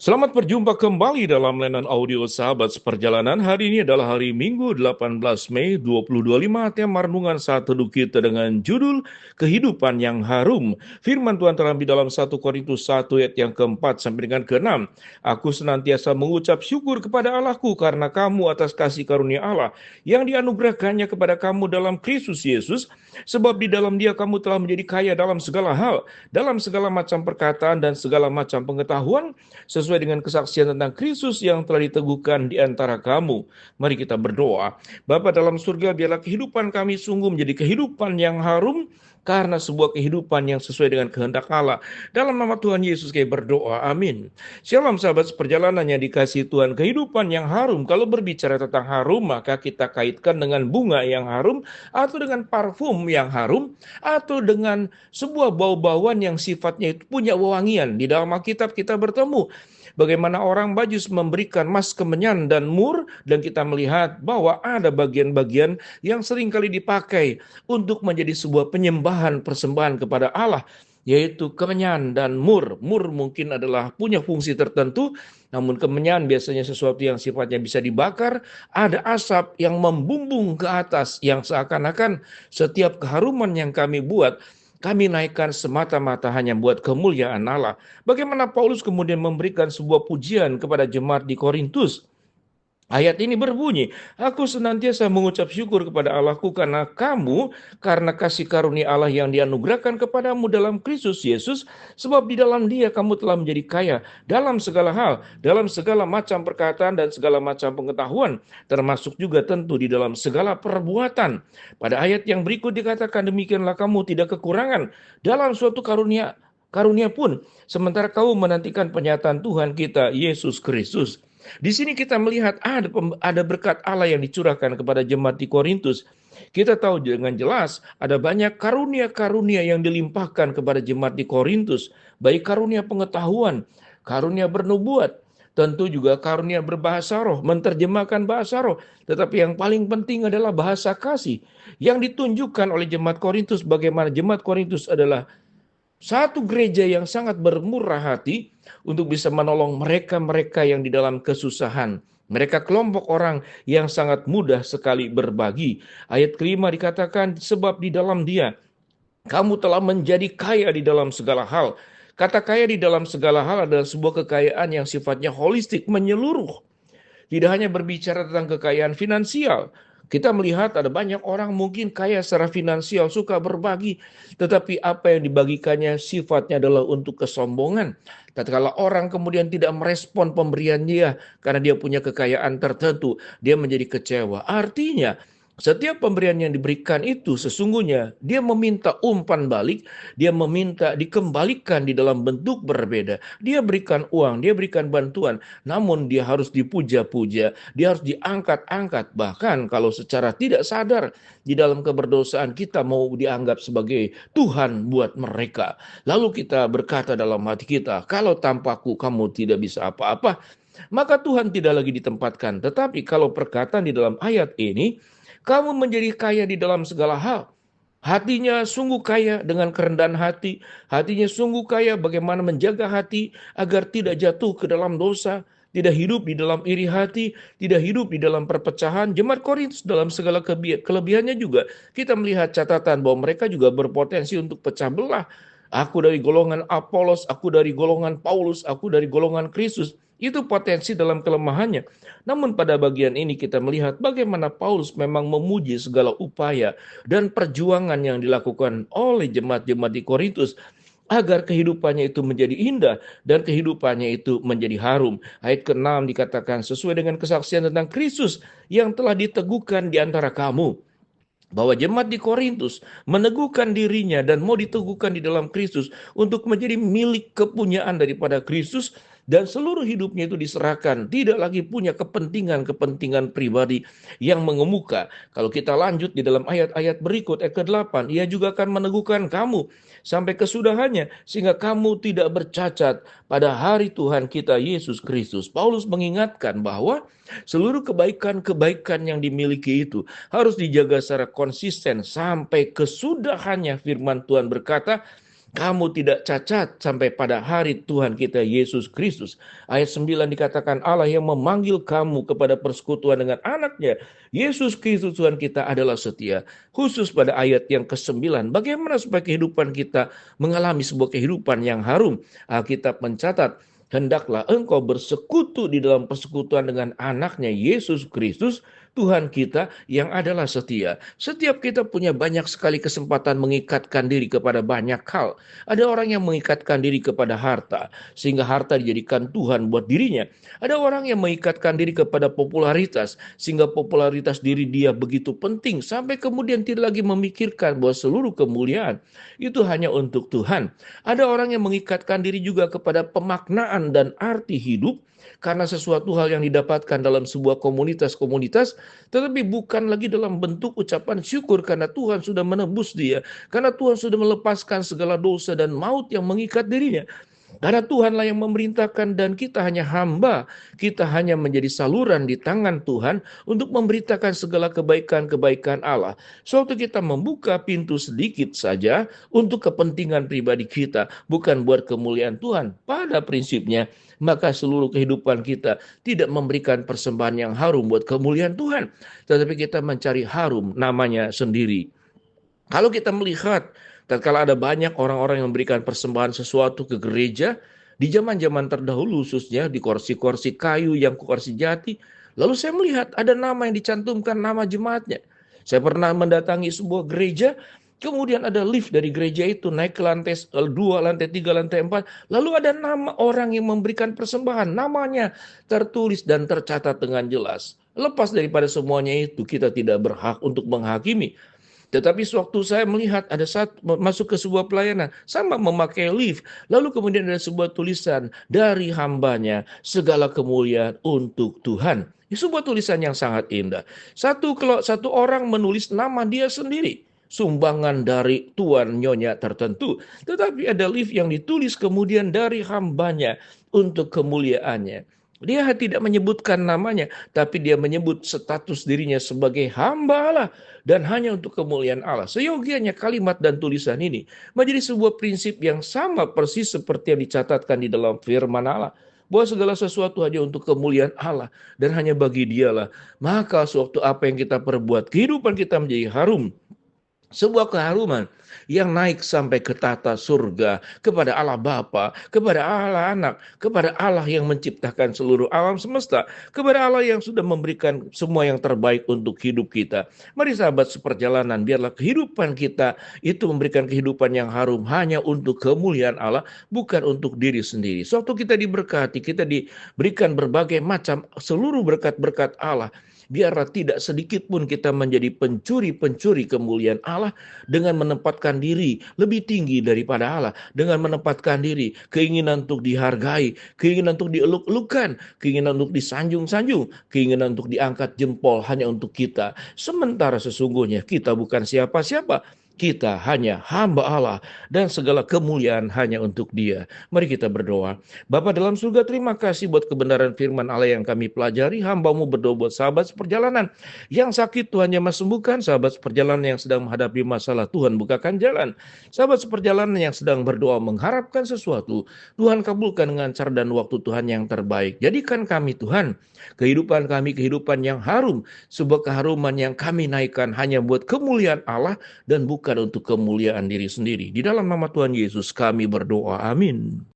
Selamat berjumpa kembali dalam layanan audio Sahabat Seperjalanan. Hari ini adalah hari Minggu 18 Mei 2025. Tema renungan saat teduh kita dengan judul Kehidupan yang Harum. Firman Tuhan terambil dalam 1 Korintus 1 ayat yang keempat sampai dengan keenam. Aku senantiasa mengucap syukur kepada Allahku karena kamu atas kasih karunia Allah yang dianugerahkannya kepada kamu dalam Kristus Yesus. Sebab di dalam Dia kamu telah menjadi kaya dalam segala hal, dalam segala macam perkataan dan segala macam pengetahuan, sesuai dengan kesaksian tentang Kristus yang telah diteguhkan di antara kamu. Mari kita berdoa. Bapa dalam surga, biarlah kehidupan kami sungguh menjadi kehidupan yang harum, karena sebuah kehidupan yang sesuai dengan kehendak Allah. Dalam nama Tuhan Yesus kami berdoa, amin. Shalom sahabat seperjalanan yang dikasihi Tuhan. Kehidupan yang harum, kalau berbicara tentang harum, maka kita kaitkan dengan bunga yang harum, atau dengan parfum yang harum, atau dengan sebuah bau-bauan yang sifatnya itu punya wewangian. Di dalam Alkitab kita bertemu bagaimana orang Bajus memberikan mas kemenyan dan mur, dan kita melihat bahwa ada bagian-bagian yang seringkali dipakai untuk menjadi sebuah penyembahan persembahan kepada Allah, yaitu kemenyan dan mur. Mur mungkin adalah punya fungsi tertentu, namun kemenyan biasanya sesuatu yang sifatnya bisa dibakar, ada asap yang membumbung ke atas, yang seakan-akan setiap keharuman yang kami buat, kami naikkan semata-mata hanya buat kemuliaan Allah. Bagaimana Paulus kemudian memberikan sebuah pujian kepada jemaat di Korintus. Ayat ini berbunyi, aku senantiasa mengucap syukur kepada Allahku karena kasih karunia Allah yang dianugerahkan kepadamu dalam Kristus Yesus, sebab di dalam Dia kamu telah menjadi kaya dalam segala hal, dalam segala macam perkataan dan segala macam pengetahuan, termasuk juga tentu di dalam segala perbuatan. Pada ayat yang berikut dikatakan, demikianlah kamu tidak kekurangan dalam suatu karunia pun, sementara kamu menantikan penyataan Tuhan kita Yesus Kristus. Di sini kita melihat ada berkat Allah yang dicurahkan kepada jemaat di Korintus. Kita tahu dengan jelas ada banyak karunia-karunia yang dilimpahkan kepada jemaat di Korintus, baik karunia pengetahuan, karunia bernubuat, tentu juga karunia berbahasa roh, menerjemahkan bahasa roh. Tetapi yang paling penting adalah bahasa kasih yang ditunjukkan oleh jemaat Korintus, bagaimana jemaat Korintus adalah satu gereja yang sangat bermurah hati untuk bisa menolong mereka-mereka yang di dalam kesusahan. Mereka kelompok orang yang sangat mudah sekali berbagi. Ayat kelima dikatakan, sebab di dalam Dia kamu telah menjadi kaya di dalam segala hal. Kata kaya di dalam segala hal adalah sebuah kekayaan yang sifatnya holistik, menyeluruh. Tidak hanya berbicara tentang kekayaan finansial. Kita melihat ada banyak orang mungkin kaya secara finansial, suka berbagi, tetapi apa yang dibagikannya sifatnya adalah untuk kesombongan. Tatkala orang kemudian tidak merespon pemberian dia karena dia punya kekayaan tertentu, dia menjadi kecewa. Artinya, setiap pemberian yang diberikan itu sesungguhnya dia meminta umpan balik, dia meminta dikembalikan di dalam bentuk berbeda. Dia berikan uang, dia berikan bantuan, namun dia harus dipuja-puja, dia harus diangkat-angkat. Bahkan kalau secara tidak sadar di dalam keberdosaan kita mau dianggap sebagai Tuhan buat mereka. Lalu kita berkata dalam hati kita, kalau tanpaku kamu tidak bisa apa-apa, maka Tuhan tidak lagi ditempatkan. Tetapi kalau perkataan di dalam ayat ini, kamu menjadi kaya di dalam segala hal. Hatinya sungguh kaya dengan kerendahan hati. Hatinya sungguh kaya bagaimana menjaga hati agar tidak jatuh ke dalam dosa. Tidak hidup di dalam iri hati. Tidak hidup di dalam perpecahan. Jemaat Korintus dalam segala kelebihannya juga. Kita melihat catatan bahwa mereka juga berpotensi untuk pecah belah. Aku dari golongan Apolos, aku dari golongan Paulus, aku dari golongan Kristus. Itu potensi dalam kelemahannya. Namun pada bagian ini kita melihat bagaimana Paulus memang memuji segala upaya dan perjuangan yang dilakukan oleh jemaat-jemaat di Korintus agar kehidupannya itu menjadi indah dan kehidupannya itu menjadi harum. Ayat ke-6 dikatakan, sesuai dengan kesaksian tentang Kristus yang telah diteguhkan di antara kamu. Bahwa jemaat di Korintus meneguhkan dirinya dan mau diteguhkan di dalam Kristus untuk menjadi milik kepunyaan daripada Kristus, dan seluruh hidupnya itu diserahkan, tidak lagi punya kepentingan-kepentingan pribadi yang mengemuka. Kalau kita lanjut di dalam ayat-ayat berikut, ayat ke-8, ia juga akan meneguhkan kamu sampai kesudahannya, sehingga kamu tidak bercacat pada hari Tuhan kita Yesus Kristus. Paulus mengingatkan bahwa seluruh kebaikan-kebaikan yang dimiliki itu harus dijaga secara konsisten sampai kesudahannya. Firman Tuhan berkata, Kamu tidak cacat sampai pada hari Tuhan kita Yesus Kristus. Ayat 9 dikatakan Allah yang memanggil kamu kepada persekutuan dengan anaknya. Yesus Kristus Tuhan kita adalah setia. Khusus pada ayat yang ke-9. Bagaimana supaya kehidupan kita mengalami sebuah kehidupan yang harum. Alkitab mencatat, hendaklah engkau bersekutu di dalam persekutuan dengan anaknya Yesus Kristus, Tuhan kita yang adalah setia. Setiap kita punya banyak sekali kesempatan mengikatkan diri kepada banyak hal. Ada orang yang mengikatkan diri kepada harta, sehingga harta dijadikan Tuhan buat dirinya. Ada orang yang mengikatkan diri kepada popularitas, sehingga popularitas diri dia begitu penting, sampai kemudian tidak lagi memikirkan bahwa seluruh kemuliaan itu hanya untuk Tuhan. Ada orang yang mengikatkan diri juga kepada pemaknaan dan arti hidup, karena sesuatu hal yang didapatkan dalam sebuah komunitas-komunitas, tetapi bukan lagi dalam bentuk ucapan syukur karena Tuhan sudah menebus dia, karena Tuhan sudah melepaskan segala dosa dan maut yang mengikat dirinya. Karena Tuhanlah yang memerintahkan dan kita hanya hamba, kita hanya menjadi saluran di tangan Tuhan untuk memberitakan segala kebaikan-kebaikan Allah. Suatu kita membuka pintu sedikit saja untuk kepentingan pribadi kita, bukan buat kemuliaan Tuhan. Pada prinsipnya, maka seluruh kehidupan kita tidak memberikan persembahan yang harum buat kemuliaan Tuhan, tetapi kita mencari harum namanya sendiri. Kalau kita melihat, tatkala ada banyak orang-orang yang memberikan persembahan sesuatu ke gereja, di zaman-zaman terdahulu khususnya di kursi-kursi kayu yang kursi jati, lalu saya melihat ada nama yang dicantumkan nama jemaatnya. Saya pernah mendatangi sebuah gereja, kemudian ada lift dari gereja itu naik ke lantai 2, lantai 3, lantai 4, lalu ada nama orang yang memberikan persembahan, namanya tertulis dan tercatat dengan jelas. Lepas daripada semuanya itu, kita tidak berhak untuk menghakimi. Tetapi sewaktu saya melihat ada saat masuk ke sebuah pelayanan, sama memakai lift, lalu kemudian ada sebuah tulisan dari hambanya, segala kemuliaan untuk Tuhan. Ini sebuah tulisan yang sangat indah. Satu orang menulis nama dia sendiri, sumbangan dari tuan nyonya tertentu. Tetapi ada lift yang ditulis kemudian dari hambanya untuk kemuliaannya. Dia tidak menyebutkan namanya, tapi dia menyebut status dirinya sebagai hamba Allah dan hanya untuk kemuliaan Allah. Seyogianya kalimat dan tulisan ini menjadi sebuah prinsip yang sama persis seperti yang dicatatkan di dalam firman Allah, bahwa segala sesuatu hanya untuk kemuliaan Allah dan hanya bagi Dialah. Maka sewaktu apa yang kita perbuat, kehidupan kita menjadi harum. Sebuah keharuman yang naik sampai ke tata surga, kepada Allah Bapa, kepada Allah Anak, kepada Allah yang menciptakan seluruh alam semesta, kepada Allah yang sudah memberikan semua yang terbaik untuk hidup kita. Mari sahabat seperjalanan, biarlah kehidupan kita itu memberikan kehidupan yang harum hanya untuk kemuliaan Allah, bukan untuk diri sendiri. Suatu kita diberkati, kita diberikan berbagai macam seluruh berkat-berkat Allah. Biarlah tidak sedikit pun kita menjadi pencuri-pencuri kemuliaan Allah dengan menempatkan diri lebih tinggi daripada Allah, dengan menempatkan diri, keinginan untuk dihargai, keinginan untuk dieluk-elukan, keinginan untuk disanjung-sanjung, keinginan untuk diangkat jempol hanya untuk kita. Sementara sesungguhnya kita bukan siapa-siapa. Kita hanya hamba Allah dan segala kemuliaan hanya untuk Dia. Mari kita berdoa. Bapa dalam surga, terima kasih buat kebenaran firman Allah yang kami pelajari. Hamba-Mu berdoa buat sahabat seperjalanan yang sakit, Tuhan yang sembuhkan. Sahabat seperjalanan yang sedang menghadapi masalah, Tuhan bukakan jalan. Sahabat seperjalanan yang sedang berdoa mengharapkan sesuatu, Tuhan kabulkan dengan cara dan waktu Tuhan yang terbaik. Jadikan kami Tuhan, kehidupan kami kehidupan yang harum, sebuah keharuman yang kami naikkan hanya buat kemuliaan Allah dan bukan untuk kemuliaan diri sendiri. Di dalam nama Tuhan Yesus kami berdoa. Amin.